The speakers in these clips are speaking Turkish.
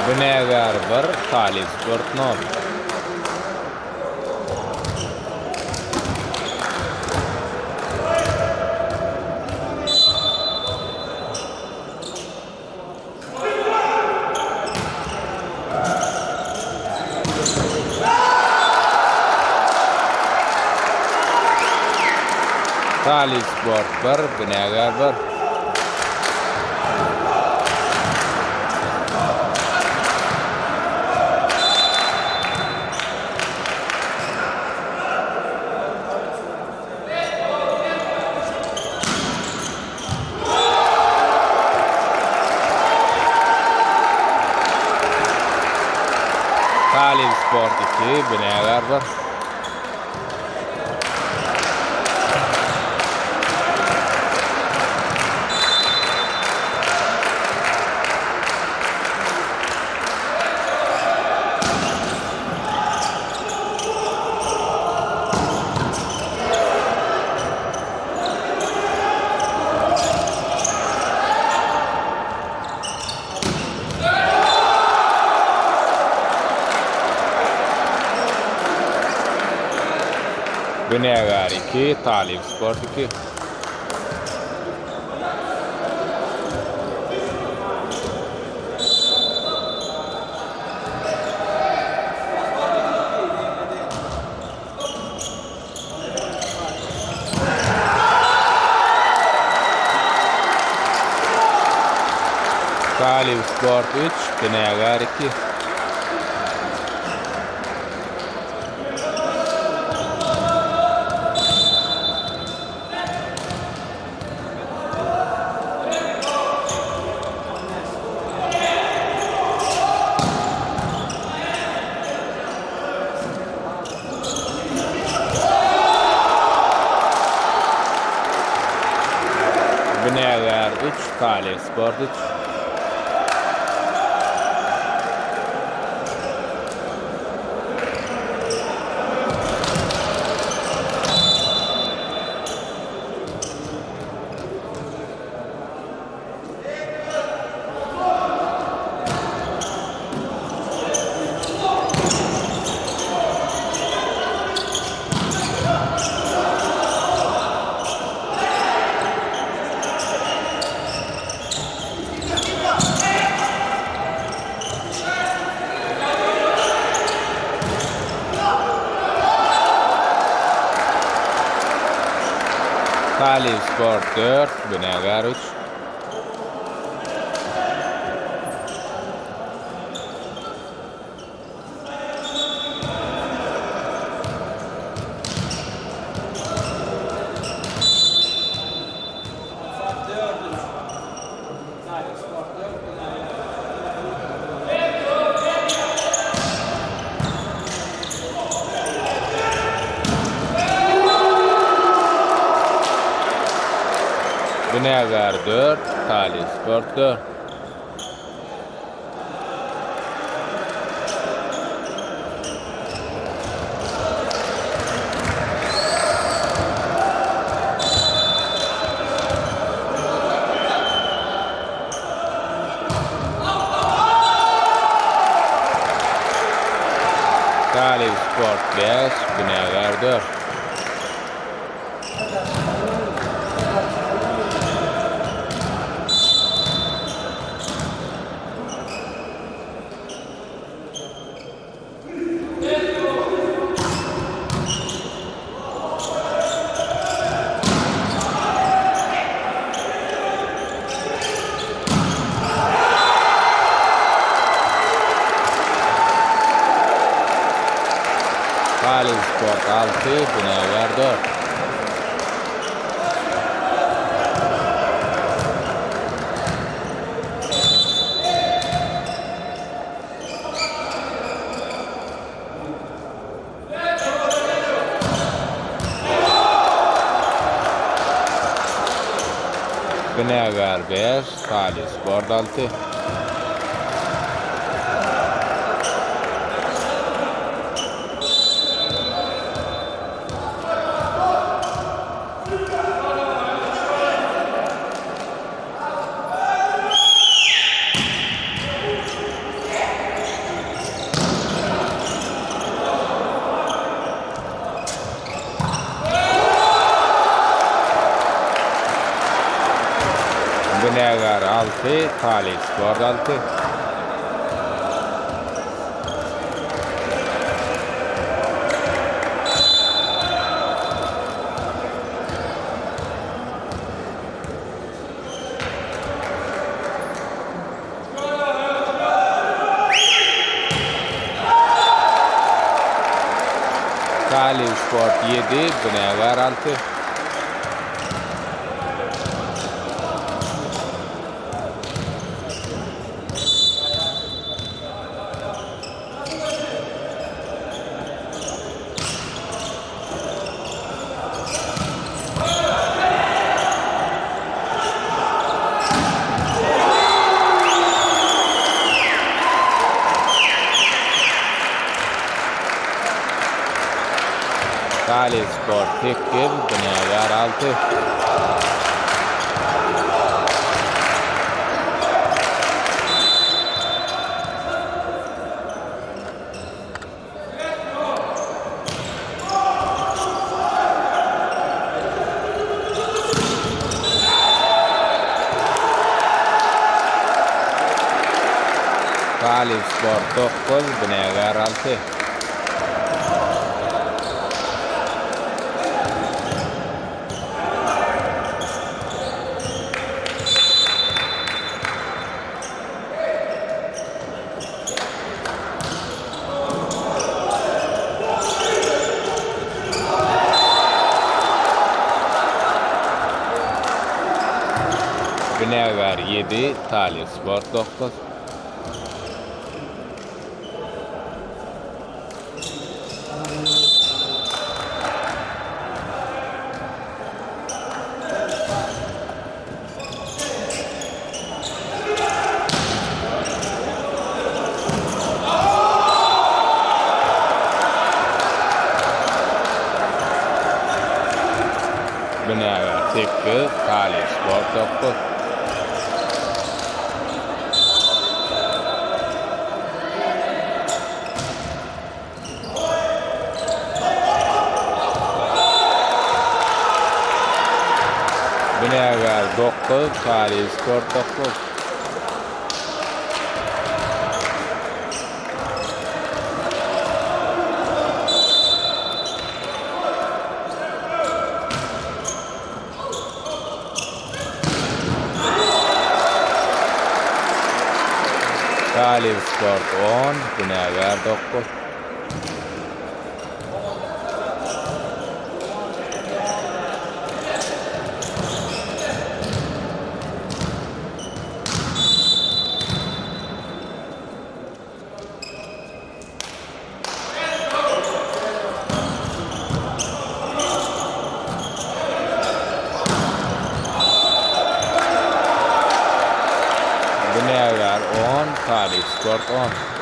Binagar 1, Talib Sport 0. Talib Sport 1, Binagar 1. Talib Sport 2, Binagar 1. Binagar 2, Talib Sport 2. Talib Sport 3, Binagar 2. Binagar 3, Talib Sport 3. Talib Sport 4, Binagar 3. Binagar 4, Talib Sport 4. Talib Sport 5, Binagar 4. Talib Sport 6, Binagar 4. Binagar 5, Talib Sport 6. 6, Tali Sport 6. Tali Sport 7, Binagar 6. Tali Sport 8, Binagar 6. Tali Sport 9, Binagar 6. Binagar 7, Tali Sport 9. Binagar 8, Tali Sport 9. Binagar 9, Tali Sport 9. Tali Sport 10, Binagar 9. Binagar 10, Tali Sport 10.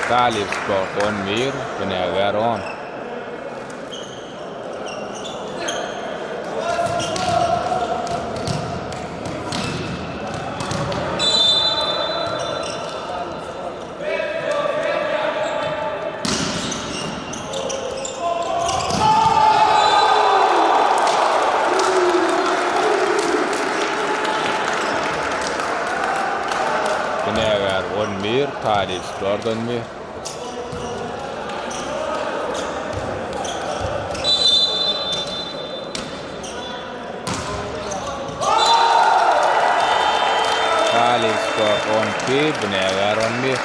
Tali Sport 11, Binagar 10. Binagar 11, Tali Sport 11. Tali Sport 12, Binagar 11.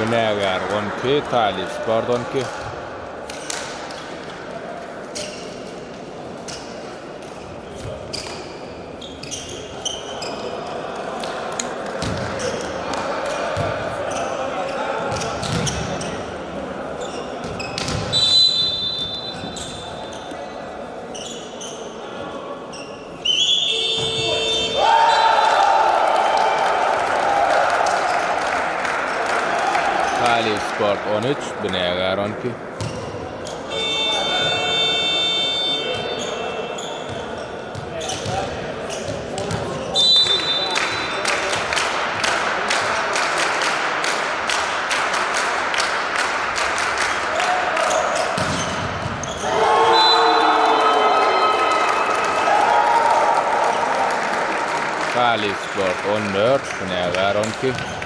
Binagar 12, Talip Sport 12. Talip Sport 13, Binagar 12. Talip Sport 14, Binagar 12.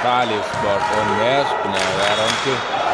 Talip Sport 15, Binagar 12.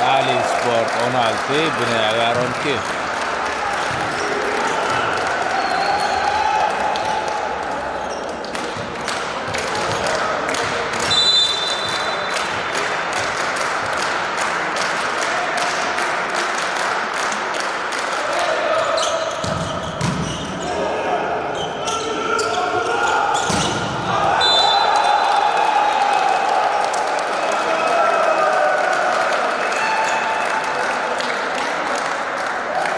Talip Sport 16, Binagar 12.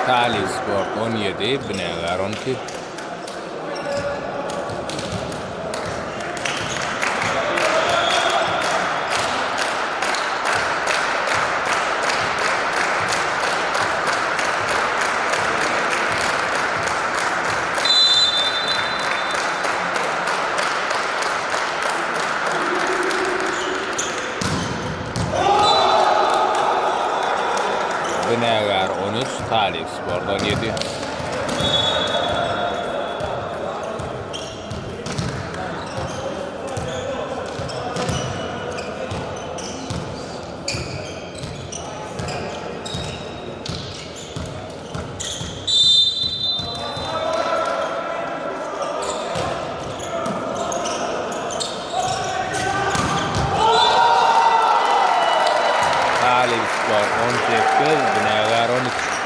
Talip Sport 17, Binagar 12. Binagar 13, Talip Sport 17. Talip Sport 18, Binagar 13.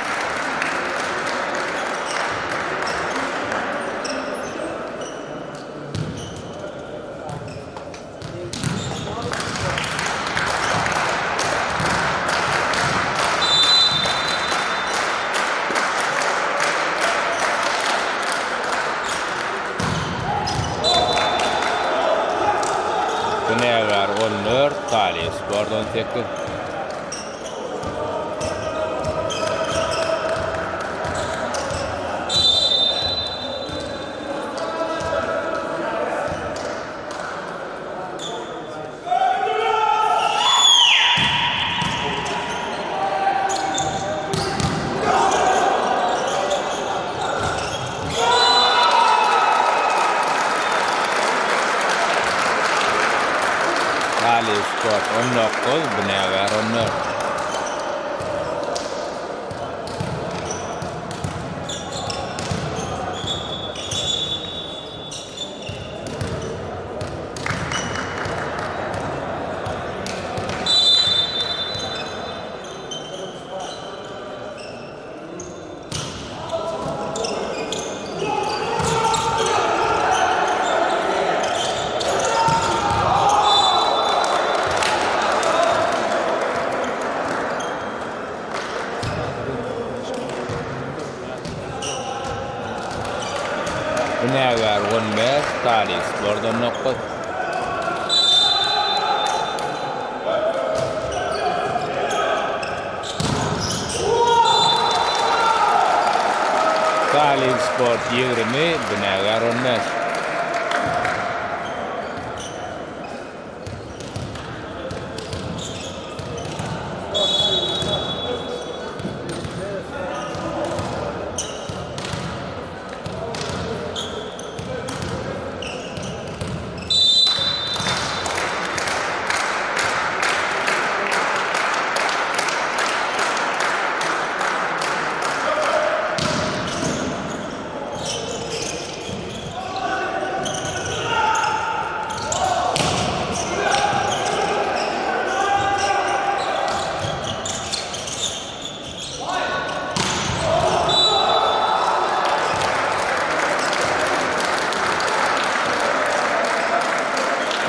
Binagar 14, Talip Sport 18. Talip Sport 19, Binagar 14. Binagar 15, Tali Sport 19. Tali Sport 20, Binagar 15.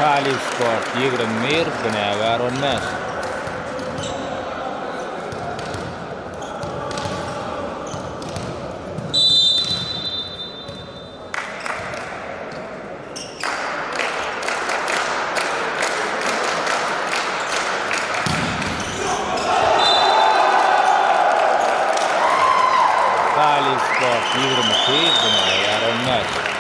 Tali Sport 21, Binagar 15. Tali Sport 22, Binagar 15.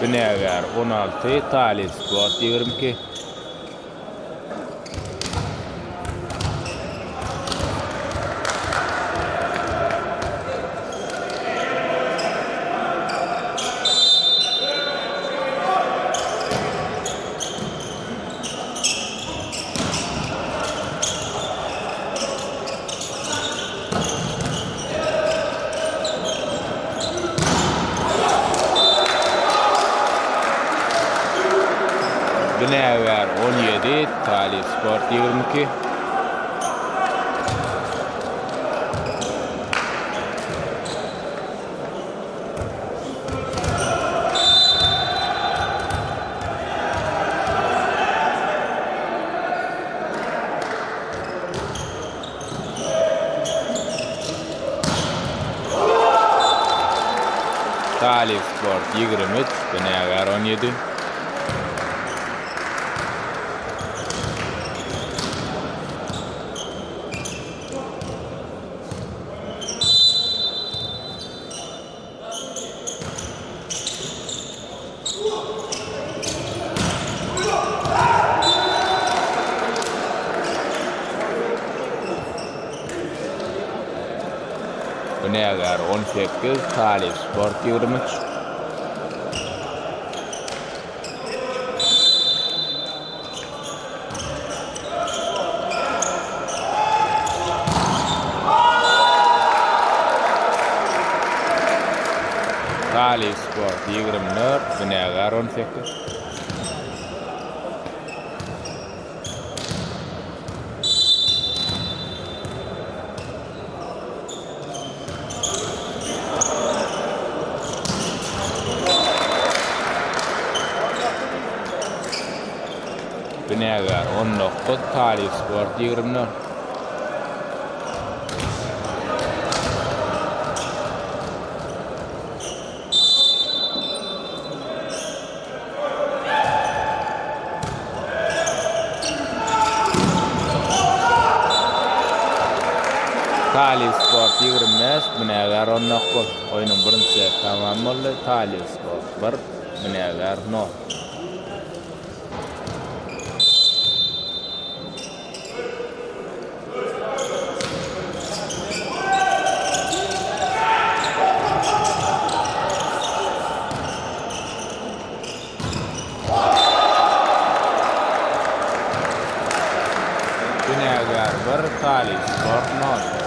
Binagar 16, Tali Sport 22. Binagar 17, Tali Sport 22. Tali Sport 23, Binagar 17. Binagar 18, Tali Sport 23. Tali Sport 24, Binagar 18. Binagar 19, Tali Sport 24. Tali Sport 25, Binagar 19. Oyunun birinci set tamam oldu. Tali Sport 1, Binagar 0. Binagar 1, 1, Talip Sport 0.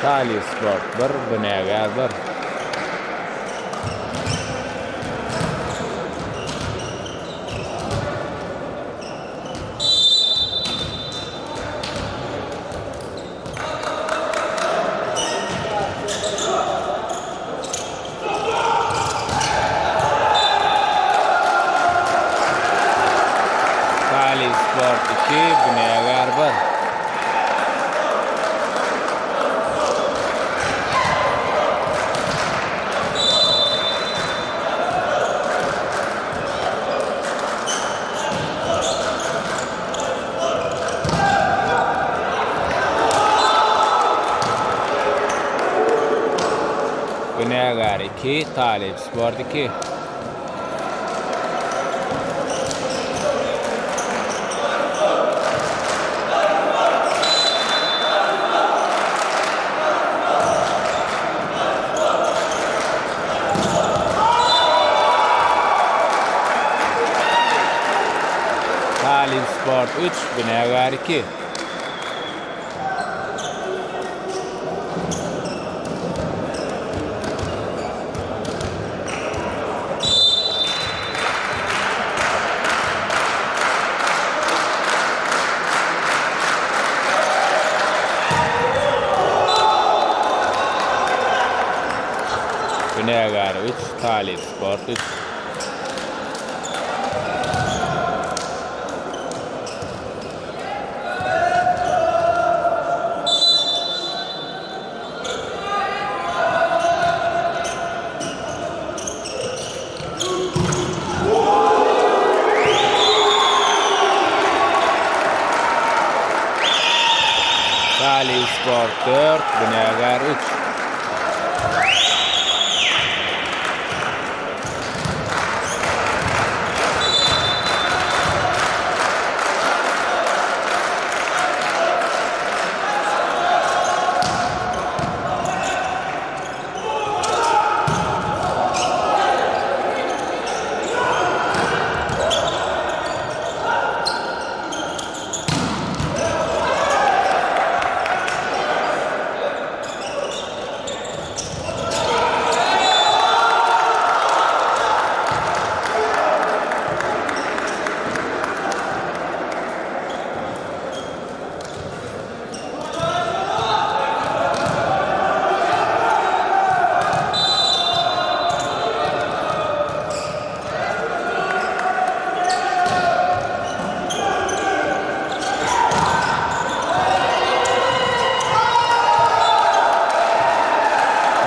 Talip Sport 1, Binagar 1. Talip Sport 2, Binagar 1. Binagar 2, Talip Sport 2. Talip Sport 3, Binagar 2. Binagar 3, Talip Sport 3. Talip Sport 4, Binagar 3.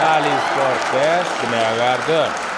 Talip Sport 5, Binagar 4.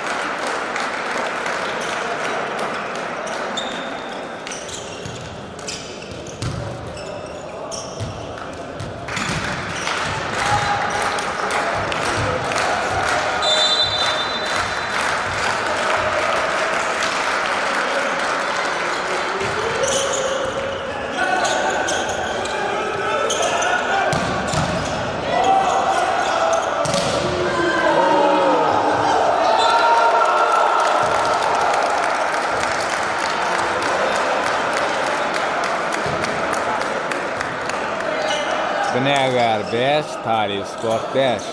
Binagar 5, Talip Sport 5.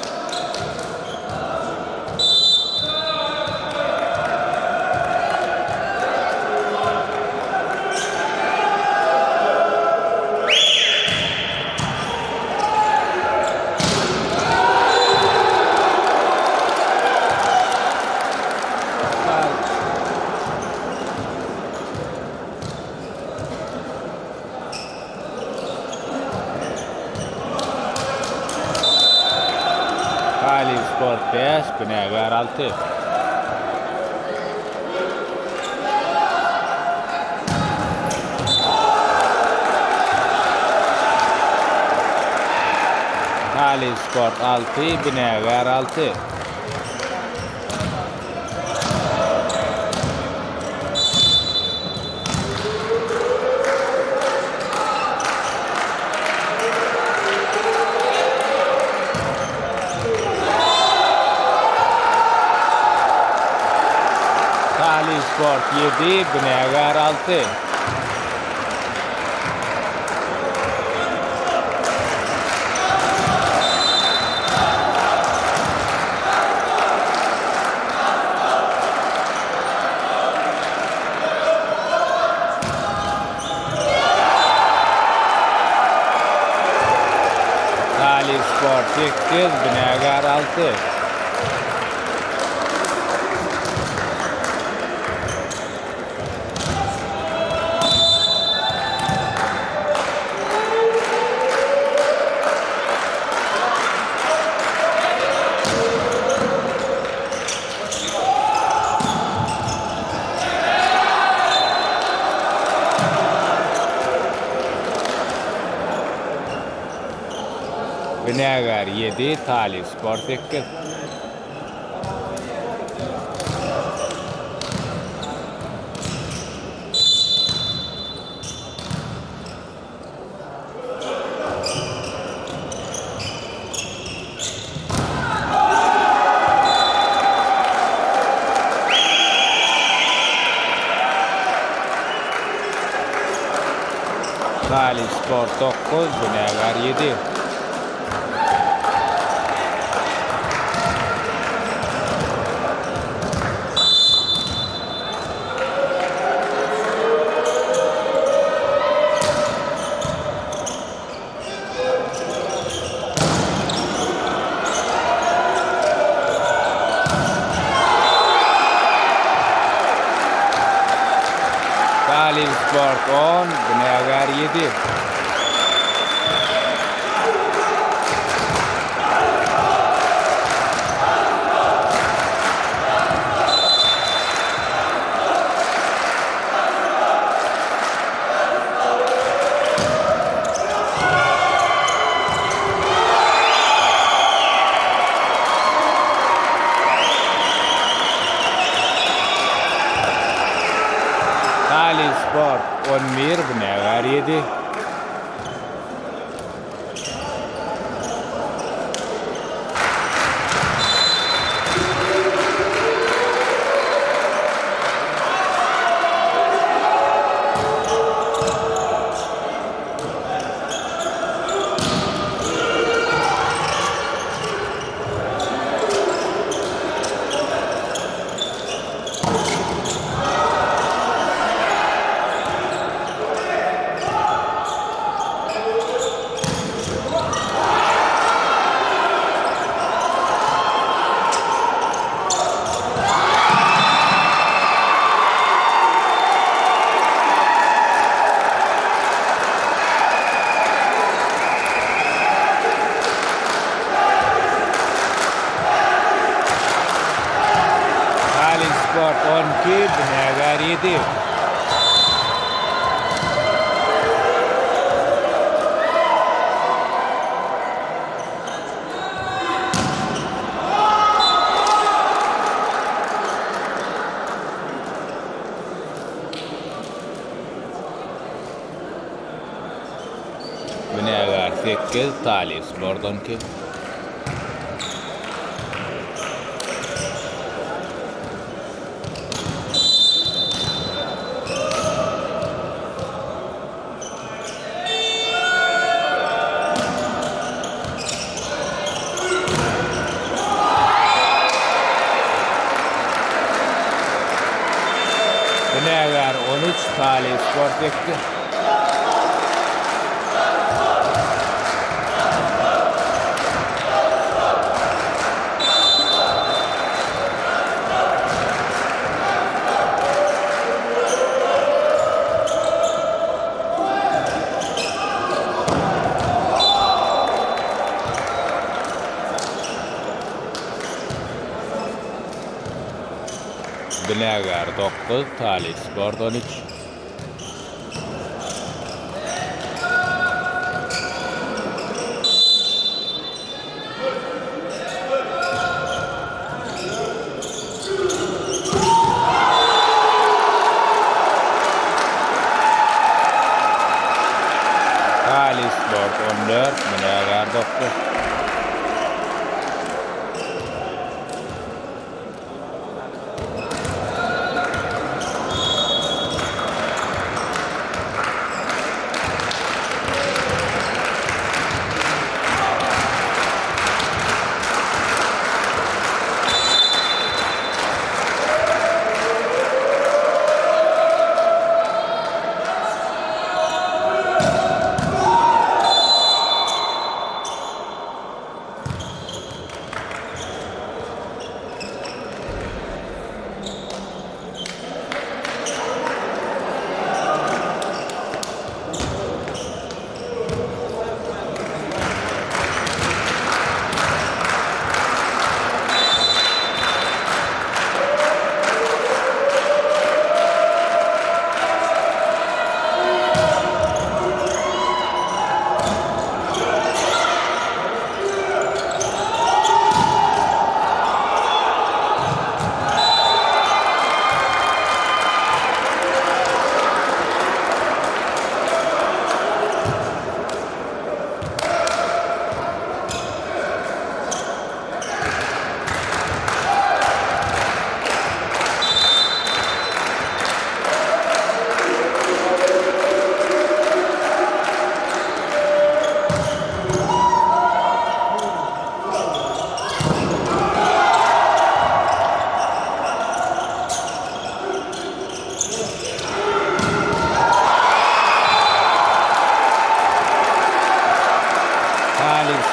Talip Sport 5, Binagar 6. Talih Sport 6, Binagar 6. Talih Sport 7, Binagar 6. Talih Sport 8, Binagar 6. Binagar 7, Talih Sport 8. Talih Sport 9, Binagar 7. Talih Sport 10, Binagar 7. Talih Sport 11, Binagar 7. Talih Sport 12, Binagar 7. Binagar 8, Talih Sport 12. Binagar 13, Talih Sport 2. Binagar 9, Talih Sport 13.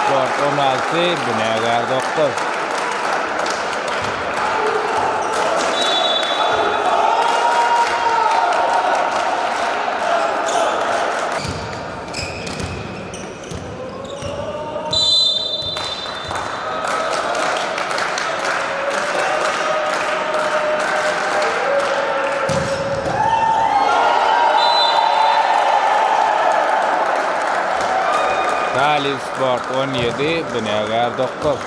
Sport 16, Binagar 9. Talip Sport 17, Binagar 9.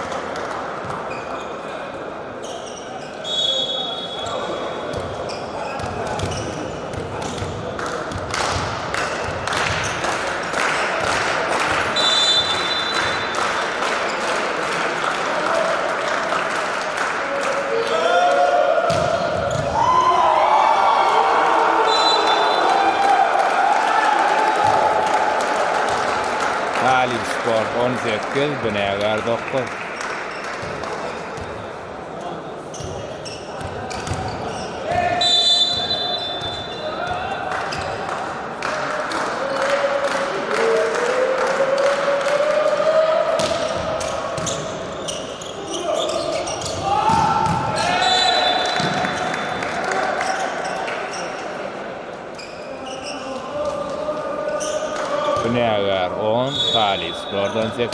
Talip Sport 18, Binagar 9. Binagar 10, Talip Sport 18.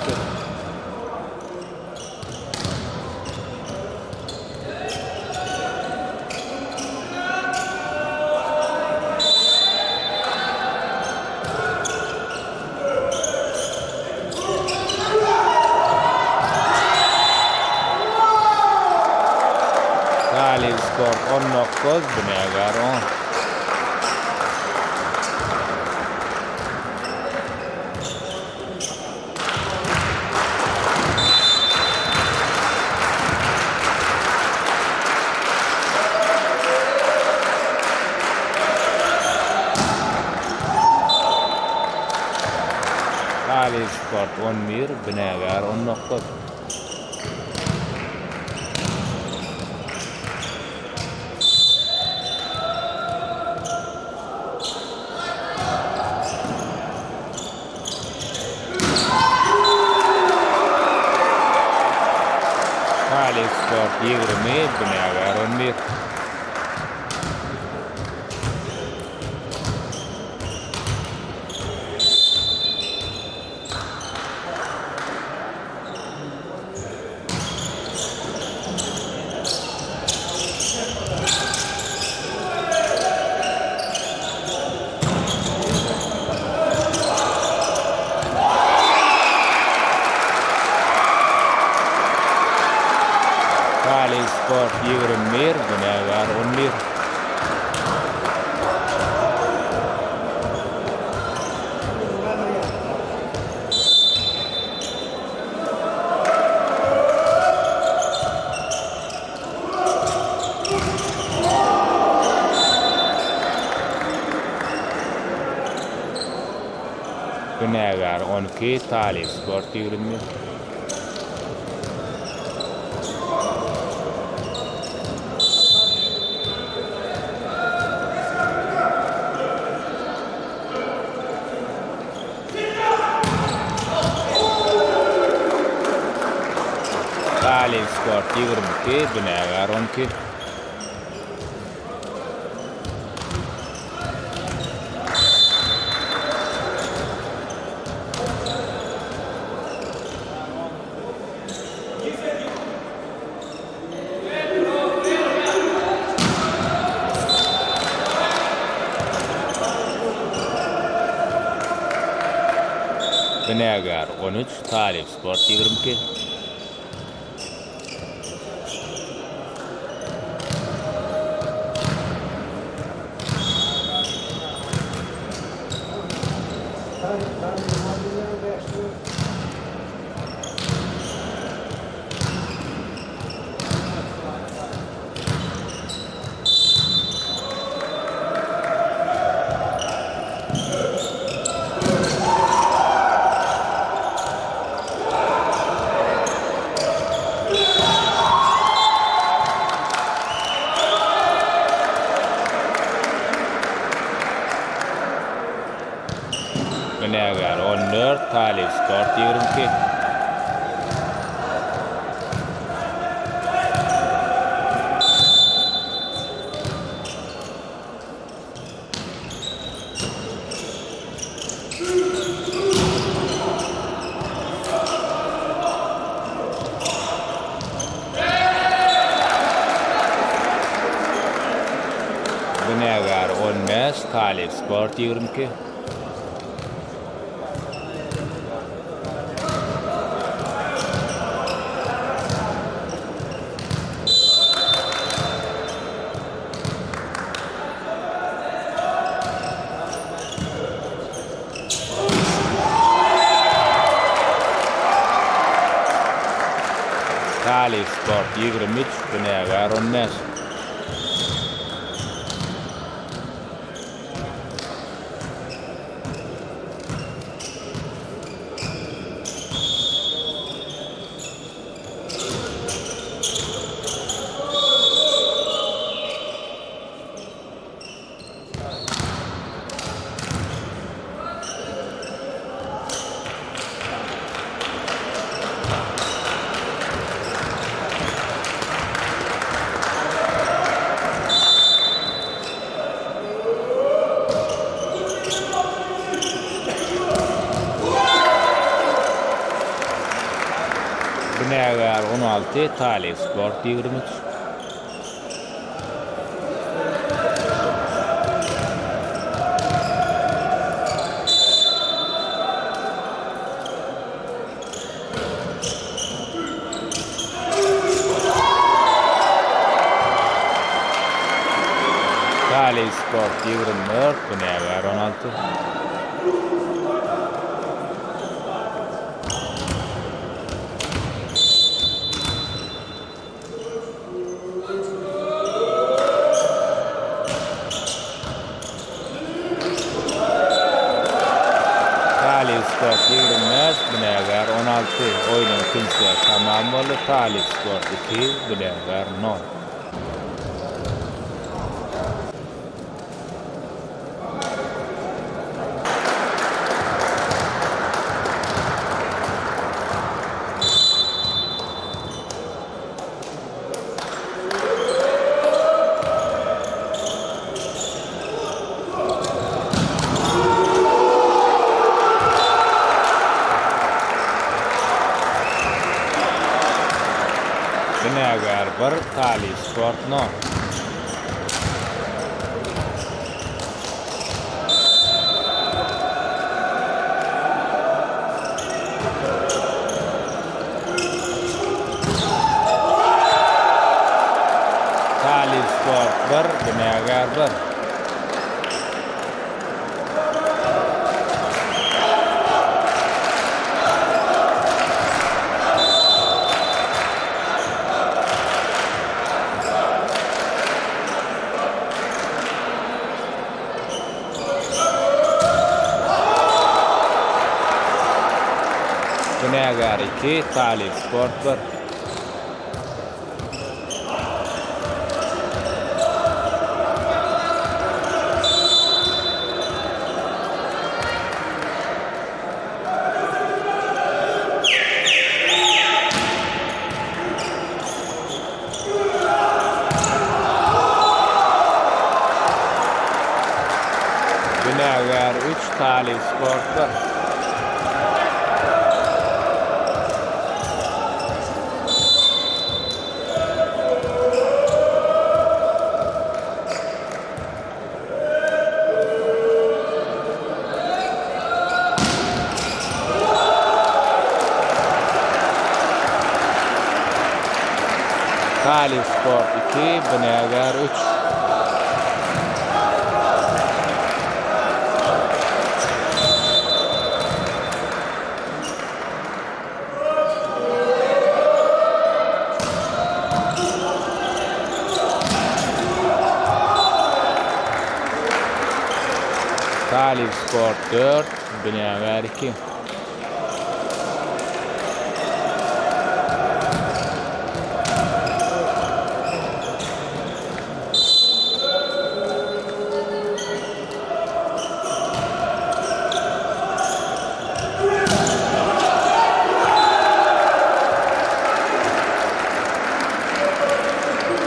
Talip Sport 19, Binagar 10. Talip Sport 11, Binagar 19. Talip Sport 20, Binagar 11. Talip Sport 21, Binagar 11. Binagar 12, Talip Sport 20. Talip Sport 22, Binagar 12. Binagar 13, Talip Sport 22. Binagar 14, Talip Sport 22. Binagar 15, Talip Sport 22. Talip Sport 23, Binagar 15. Binagar 16, Talip Sport 23. Talip Sport 24, Binagar 16. Talip Sport 25, Binagar 16. Oyunun ikincisi tamam oldu. Talip Sport 2, Binagar 0. Binagar 1, Talip Sport 0. Talip Sport 1, Binagar 1. Binagar 2, Talip Sport 1. Binagar 3, Talip Sport 1. Talip Sport 2, Binagar 3. Talip Sport 4, Binagar 2.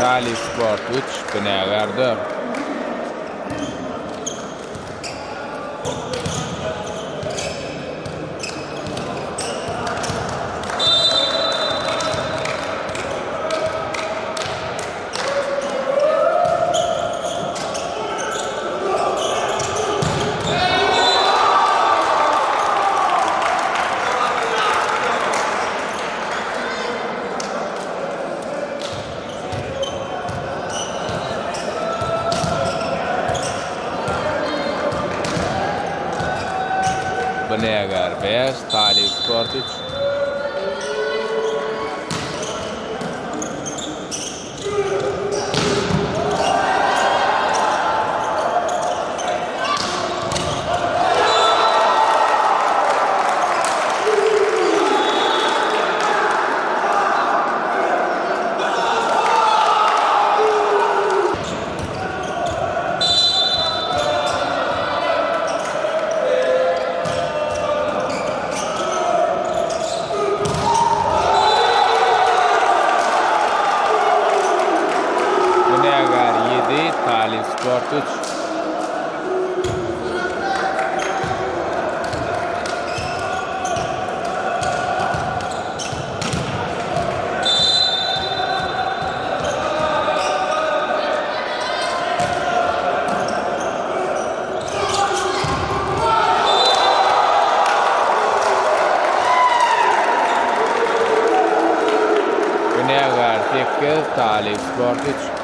Talip Sport 3, Binagar 4. Binagar 5, Talip Sport 3. Binagar 7, Talip Sport 3. Binagar 8, Talip Sport 3.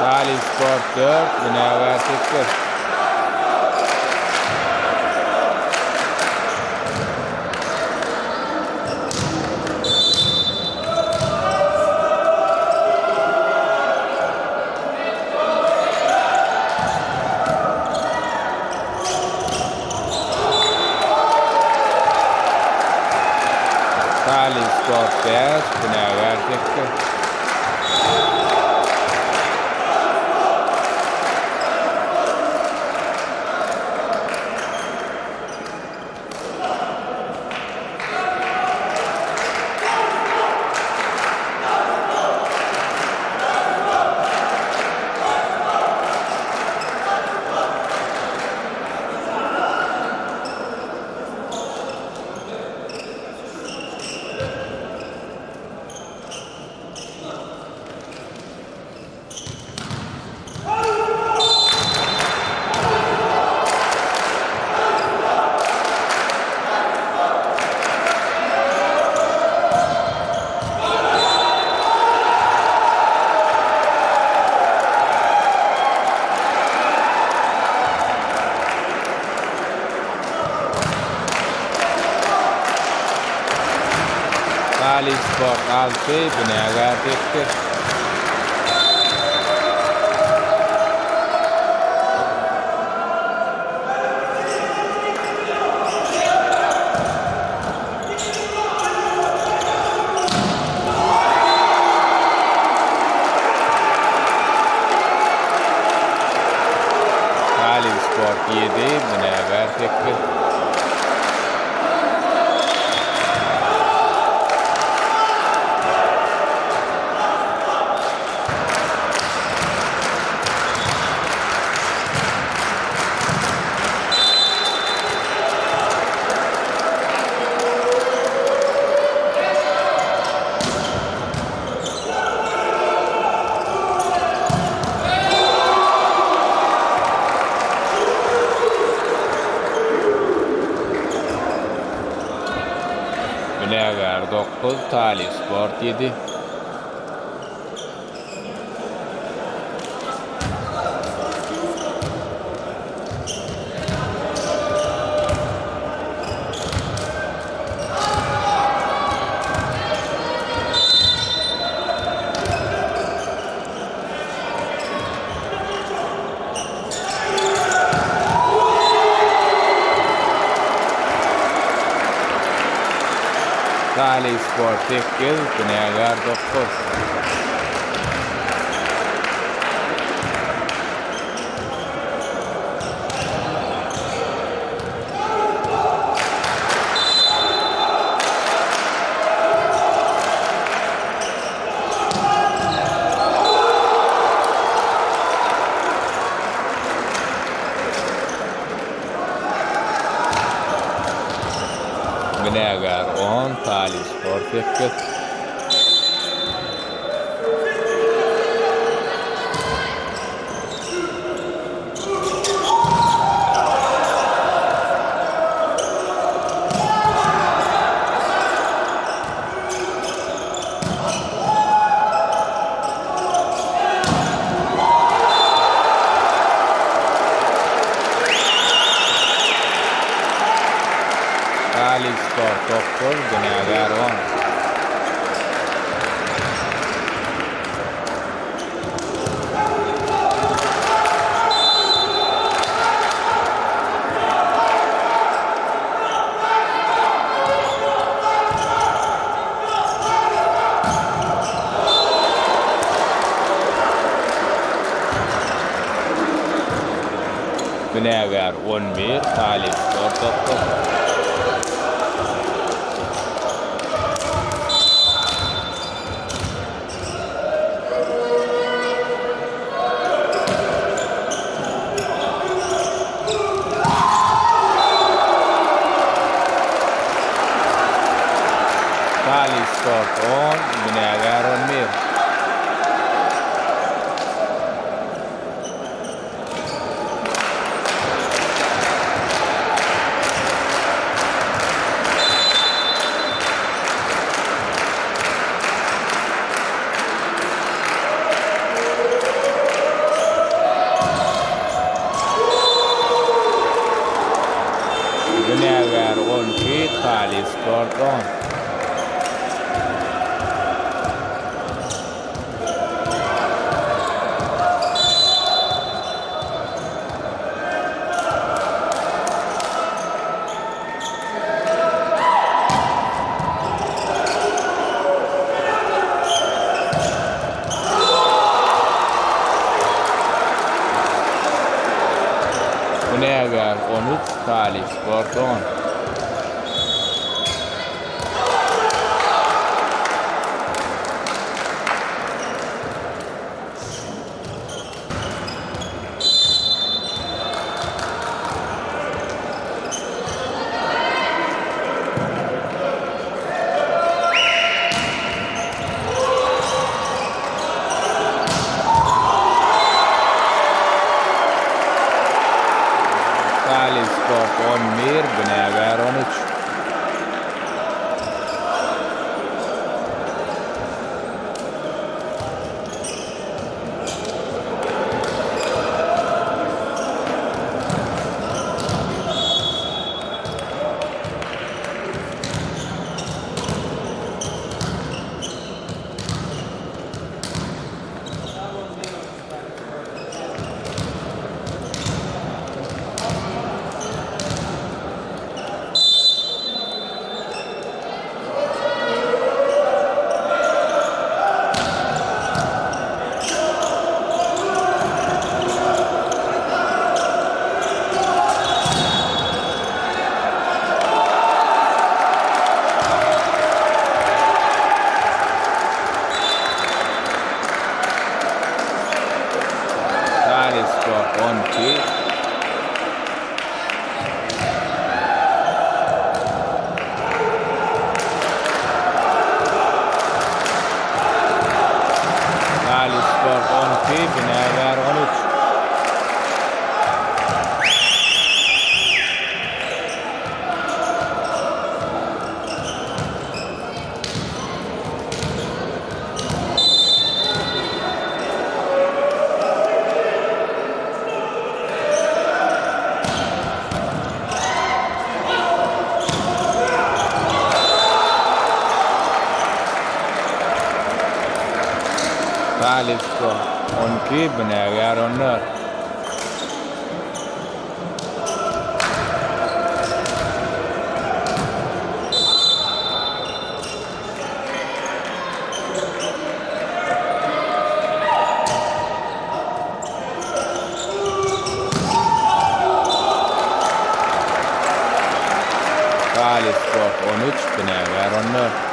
Talip Sport 4, Binagar 8. Talip Sport 5, Binagar 8. Talip Sport 6, Binagar 8. Talip Sport 7, Binagar 8. Binagar 9, Talip Sport 7. Talip Sport 8, Binagar 9. Binagar 10, Talip Spor 8. Talip Spor 9, Binagar 10. Binagar 11, Talip Spor 9. Talip Spor 10, Binagar 11. Binagar 12, Talip Spor 10. Binagar 13, Talip Spor 10. Talip Spor 11, Binagar 13. Talip Spor 12. Talip Spor 12, Binagar 13. Talip Spor 12, Binagar 14. Talip Spor 13, Binagar 14.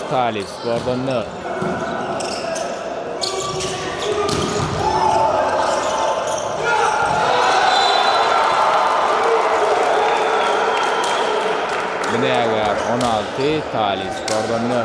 Talih Spor'dan ne? Binagar 16 Talih Spor'dan ne?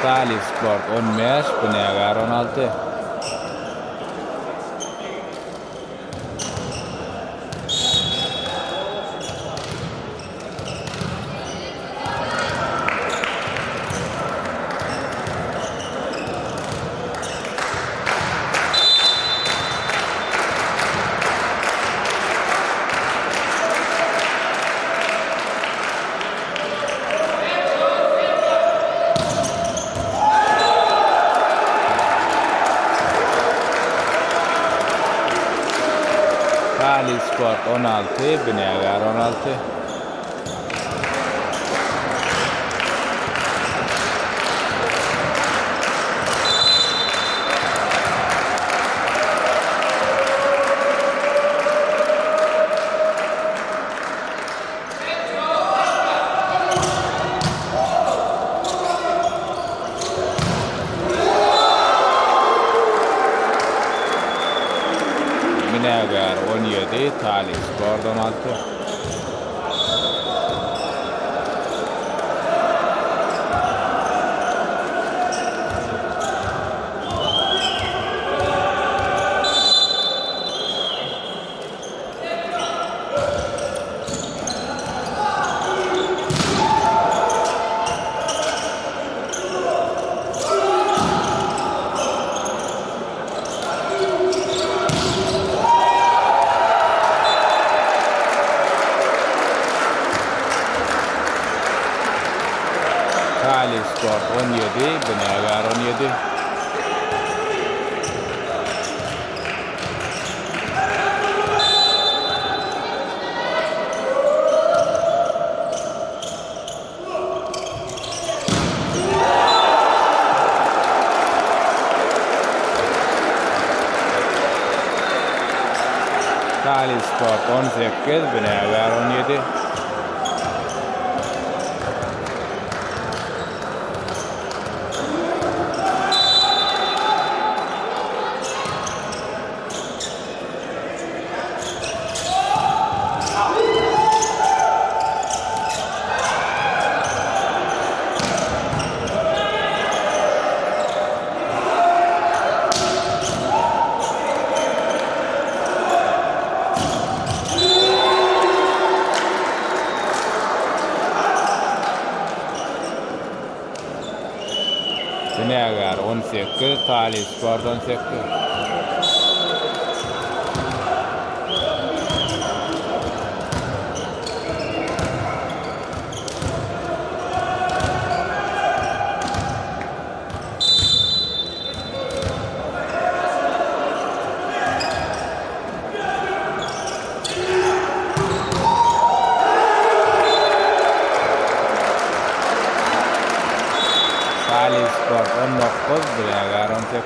Talih Sport 15, Binagar 16. Talih Sport 16, Binagar 16. Binagar 17, Talih Sport 16. Talih Sport 17, Binagar 17. Talih Sport 18, Binagar 17. Binagar 18, Talih Sport 18. Talih Sport 19, Binagar 18.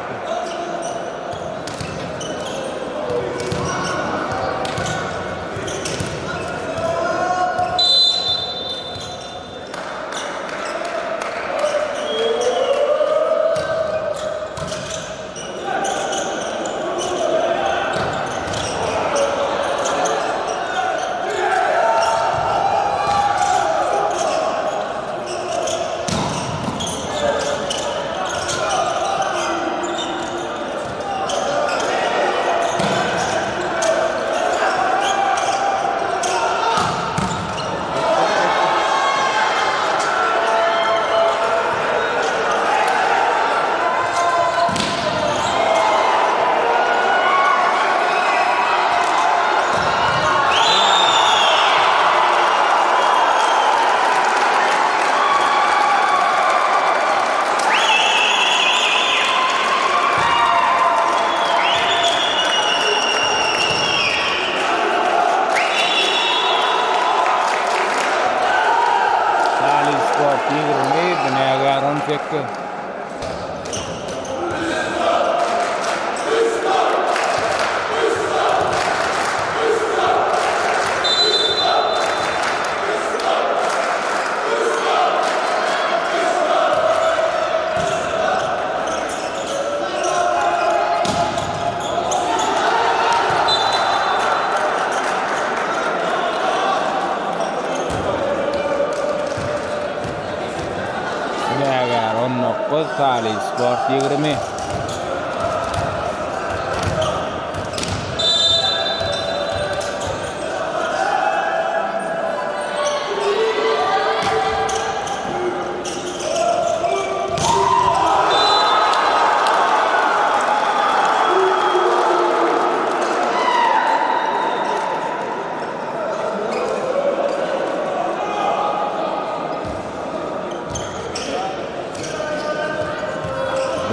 32. Eger 19 Tali Sport 20.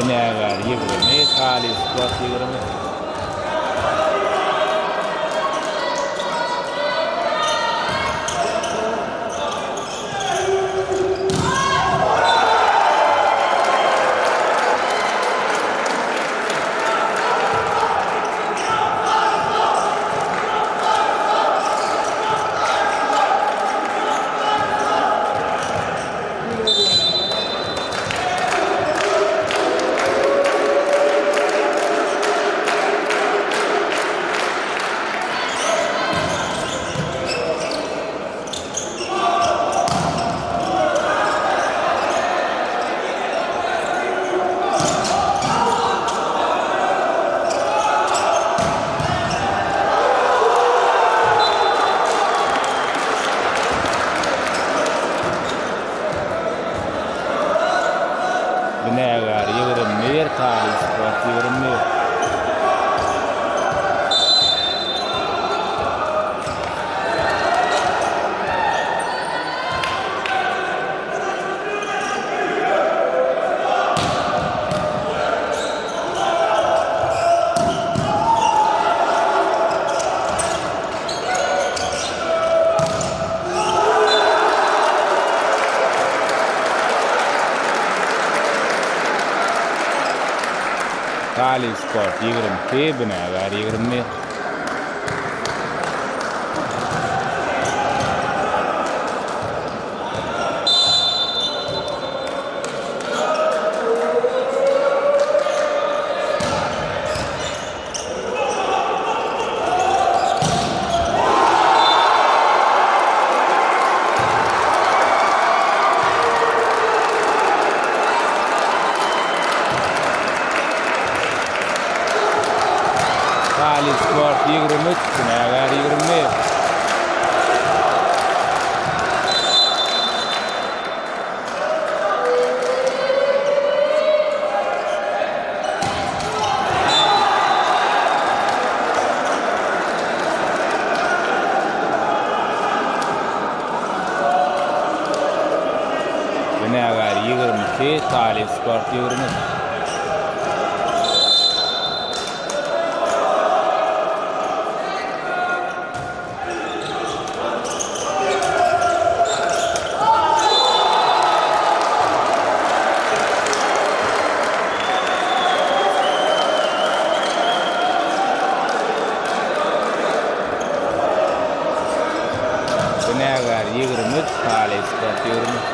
Eger 20 Tali Sport 20. Eger 21 Tali Sport 20. Tali Sport 20, Eger 20. Tali Sport 23, Eger 20. Eger 22 Tali Sport 20. Eger 23 Tali Sport 20.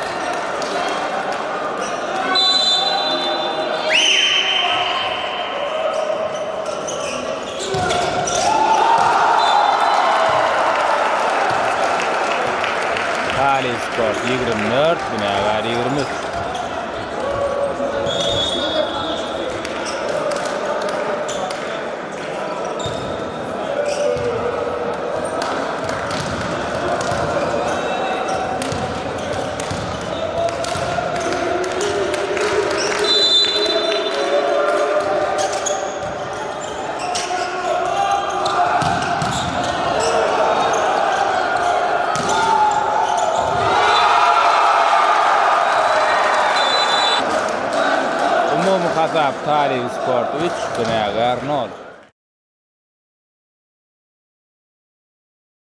Tali Sport 24, Eger 23. Kasap Tali Sport 3, Eger 0.